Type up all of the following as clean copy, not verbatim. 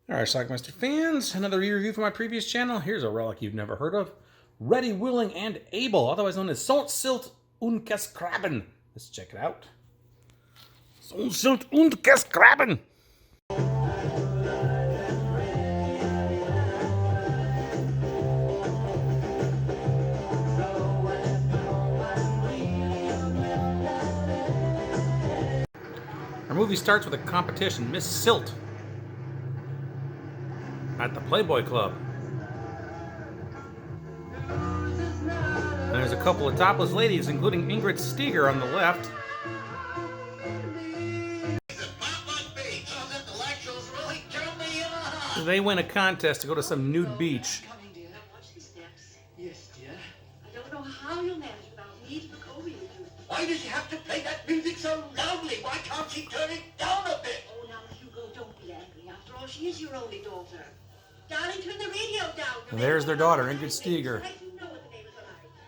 Alright, Schlockmeister fans, another review from my previous channel. Here's a relic you've never heard of. Ready, willing, and able, otherwise known as Sont Silt und Gesgraben. Let's check it out. Sont Silt und Gesgraben. Our movie starts with a competition, Miss Silt, at the Playboy Club. And there's a couple of topless ladies, including Ingrid Steger on the left. They win a contest to go to some nude beach. Yes, dear. I don't know how you'll manage without me to look over you two. Why does she have to play that music so loudly? Why can't she turn it down a bit? Oh, now, Hugo, don't be angry. After all, she is your only daughter. Darling, turn the radio down. And there's their daughter, Ingrid Steger.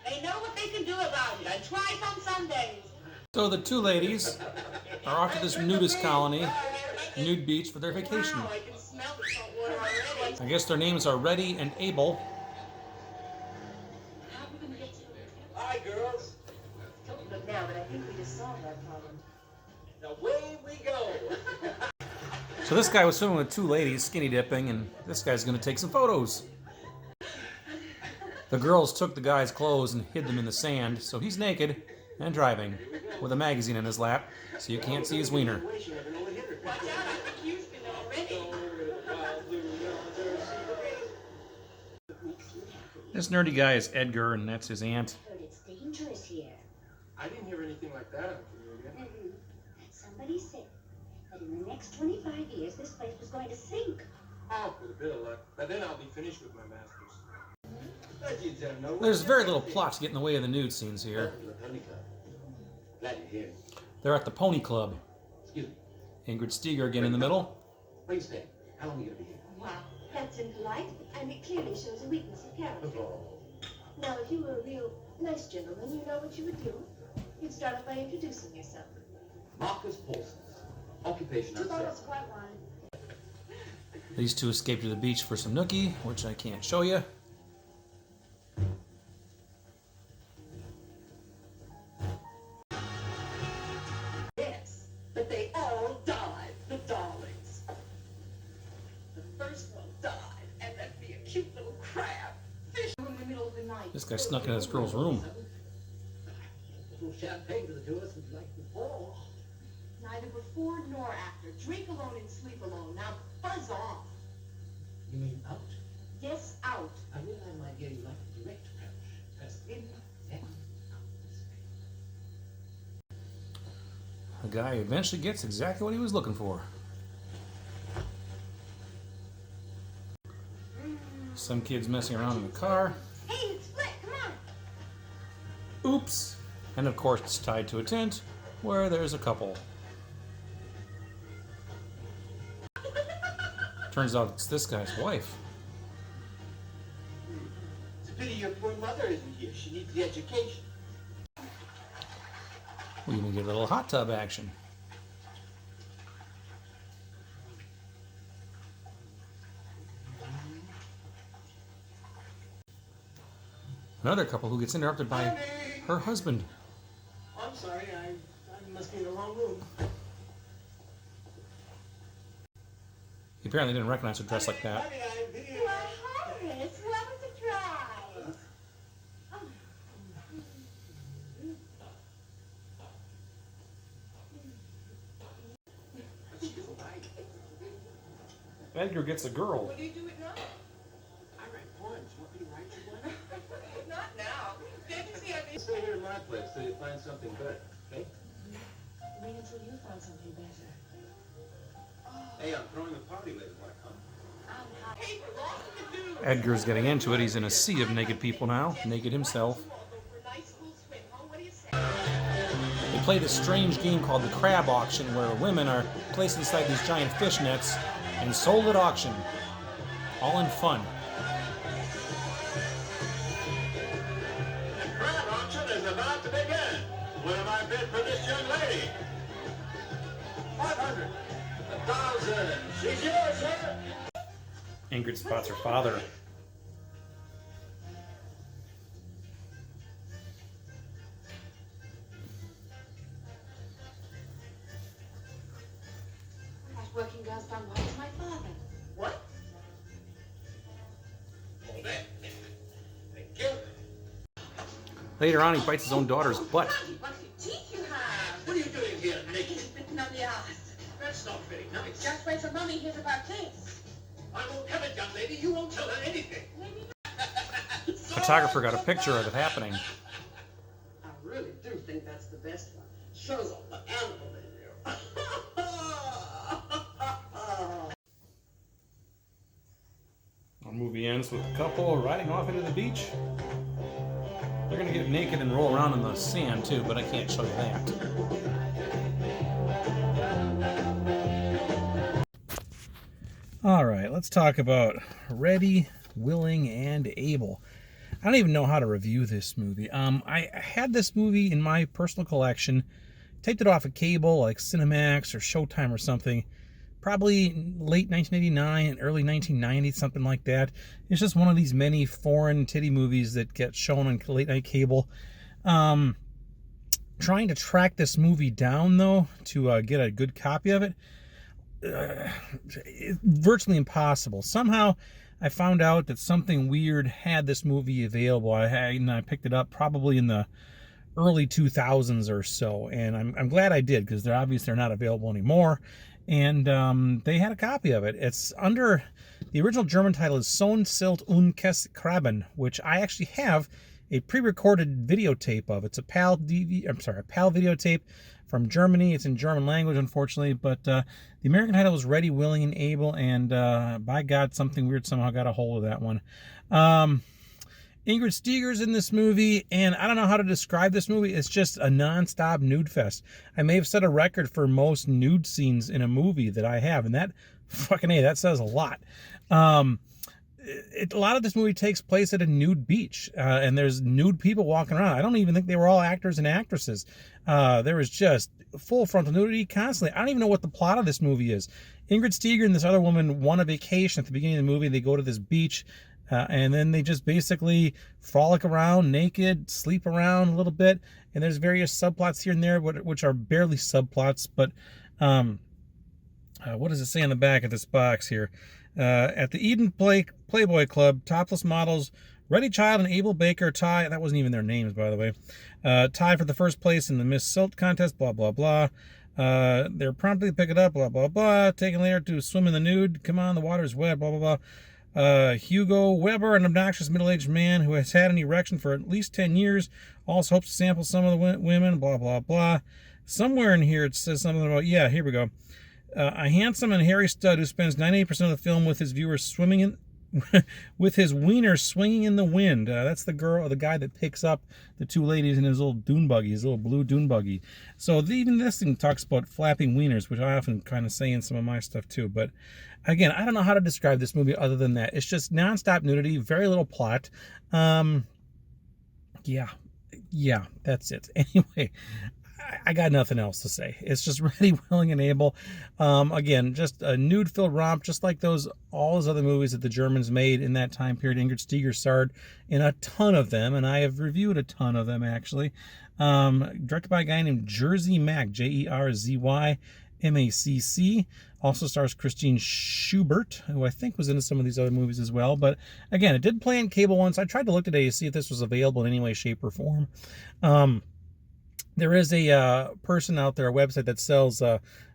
They know what they can do about it, and twice on Sundays. So the two ladies are off to this nudist colony, nude beach, for their vacation. Wow, I can smell the salt water already. I guess their names are Ready and Able. Hi, girls. Don't look now, but I think we just solved that problem. Away we go. So this guy was swimming with two ladies, skinny dipping, and this guy's going to take some photos. The girls took the guy's clothes and hid them in the sand, so he's naked and driving with a magazine in his lap, so you can't see his wiener. Watch out, I think you've been already. This nerdy guy is Edgar, and that's his aunt. Heard it's dangerous here. I didn't hear anything like that on Cornelia. Somebody said that in the next 25 years this place was going to sink. Oh, with a bit of luck. By then I'll be finished with my master's. There's very little plot to get in the way of the nude scenes here. Glad you're here. They're at the Pony Club. Excuse me. Ingrid Steger again in the middle. Where you staying? How long are you going to be here? Wow, that's impolite, and it clearly shows a weakness of character. Oh. Now, if you were a real nice gentleman, you know what you would do. You'd start off by introducing yourself. Marcus Paulson. Occupation, Two I'm bottles sorry. of white wine. These two escaped to the beach for some nookie, which I can't show you. Yes, but they all died, the darlings. The first one died, and that'd be a cute little crab. Fish in the middle of the night. This guy snuck in his girl's room. A little champagne for the two of us would like before. Neither before nor after. Drink alone and sleep alone. Now buzz off. You mean out? Yes, out. I realize, my dear, you like a direct approach. First in, then out. The guy eventually gets exactly what he was looking for. Some kids messing around in the car. Hey, it's Flick, come on. Oops! And of course it's tied to a tent where there's a couple. Turns out it's this guy's wife. It's a pity your poor mother isn't here. She needs the education. We even get a little hot tub action. Another couple who gets interrupted by Honey! her husband. I'm sorry, I must be in the wrong room. He apparently didn't recognize her dressed like that. Honey, I'm here. Well, Horace, what a surprise! Edgar gets a girl. What do you do at night? I write poems. Want me to write you one? Not now. Can't you see I need... Stay here in my place till you find something better, okay? Wait until you find something better. Hey, I'm throwing a party later. Want to come? Paper, lost in the dude. Edgar's getting into it. He's in a sea of naked people now, naked himself. They play this strange game called the crab auction, where women are placed inside these giant fish nets and sold at auction. All in fun. The crab auction is about to begin. What have I bid for this young lady? 500. 1,000. She's yours, sir. Ingrid spots her father. That working girl's done what to my father? What? Oh, that. Thank you. Later on, he bites his own daughter's butt. What teeth you have? What are you doing here, naked? Bitten on the ass. That's not very nice. Just wait till Mommy hears about this. I won't have it, young lady. You won't tell her anything. Photographer got a picture of it happening. I really do think that's the best one. Shows off the animal in you. Our movie ends with a couple riding off into the beach. They're gonna get naked and roll around in the sand too, but I can't show you that. All right, let's talk about Ready, Willing, and Able. I don't even know how to review this movie. I had this movie in my personal collection, taped it off of cable like Cinemax or Showtime or something, probably late 1989 and early 1990, something like that. It's just one of these many foreign titty movies that get shown on late night cable. Trying to track this movie down, though, to get a good copy of it, virtually impossible. Somehow I found out that Something Weird had this movie available. I picked it up probably in the early 2000s or so, and I'm glad I did, because they're obviously not available anymore. And they had a copy of it. It's under the original German title is Sohn Silt und Krabben, which I actually have a pre-recorded videotape of. It's a PAL videotape from Germany. It's in German language, unfortunately, but the American title was Ready, Willing, and Able, and by God, Something Weird somehow got a hold of that one. Ingrid Steeger's in this movie, and I don't know how to describe this movie. It's just a non-stop nude fest. I may have set a record for most nude scenes in a movie that I have, and that fucking A, that says a lot. A lot of this movie takes place at a nude beach, and there's nude people walking around. I don't even think they were all actors and actresses. There was just full frontal nudity constantly. I don't even know what the plot of this movie is. Ingrid Steeger and this other woman won a vacation at the beginning of the movie. They go to this beach, and then they just basically frolic around naked, sleep around a little bit, and there's various subplots here and there, which are barely subplots, but what does it say on the back of this box here? At the Eden Playboy Club, topless models Ready Child and Able Baker tie, that wasn't even their names, by the way, tie for the first place in the Miss Silt contest, blah, blah, blah. They're promptly pick it up, blah, blah, blah. Taken later to swim in the nude. Come on, the water's wet, blah, blah, blah. Hugo Weber, an obnoxious middle-aged man who has had an erection for at least 10 years, also hopes to sample some of the women, blah, blah, blah. Somewhere in here it says something about, yeah, here we go. A handsome and hairy stud who spends 98% of the film with his viewers swimming in, with his wiener swinging in the wind. That's the guy that picks up the two ladies in his little dune buggy, his little blue dune buggy. So even this thing talks about flapping wieners, which I often kind of say in some of my stuff too. But again, I don't know how to describe this movie other than that. It's just nonstop nudity, very little plot. Yeah, that's it. Anyway, I got nothing else to say. It's just Ready, Willing, and Able. Again, just a nude-filled romp, just like all those other movies that the Germans made in that time period. Ingrid Steeger starred in a ton of them, and I have reviewed a ton of them, actually. Directed by a guy named Jerzy Mack, Jerzy-Macc. Also stars Christine Schubert, who I think was into some of these other movies as well. But again, it did play on cable once. I tried to look today to see if this was available in any way, shape, or form. There is a person out there, a website that sells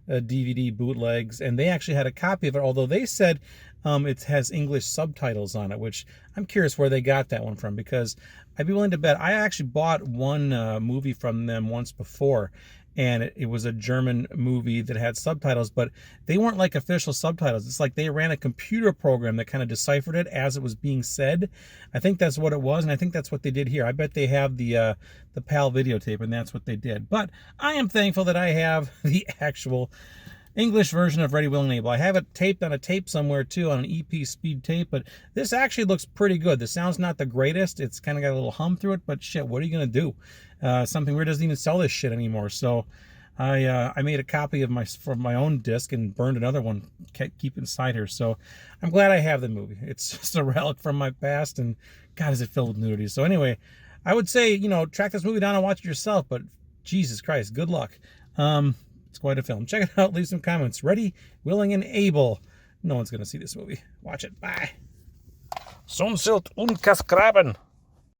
DVD bootlegs, and they actually had a copy of it, although they said it has English subtitles on it, which I'm curious where they got that one from, because I'd be willing to bet. I actually bought one movie from them once before, and it was a German movie that had subtitles, but they weren't like official subtitles. It's like they ran a computer program that kind of deciphered it as it was being said. I think that's what it was, and I think that's what they did here. I bet they have the PAL videotape, and that's what they did. But I am thankful that I have the actual English version of Ready, Willing, and Able. I have it taped on a tape somewhere too, on an EP speed tape, but this actually looks pretty good. The sound's not the greatest. It's kind of got a little hum through it, but shit, what are you going to do? Something Weird doesn't even sell this shit anymore. So I made a copy of from my own disc and burned another one, keep inside here. So I'm glad I have the movie. It's just a relic from my past, and God, is it filled with nudity. So anyway, I would say, you know, track this movie down and watch it yourself, but Jesus Christ, good luck. It's quite a film. Check it out. Leave some comments. Ready, willing, and able. No one's going to see this movie. Watch it. Bye. Sonsilt und Kaskraben.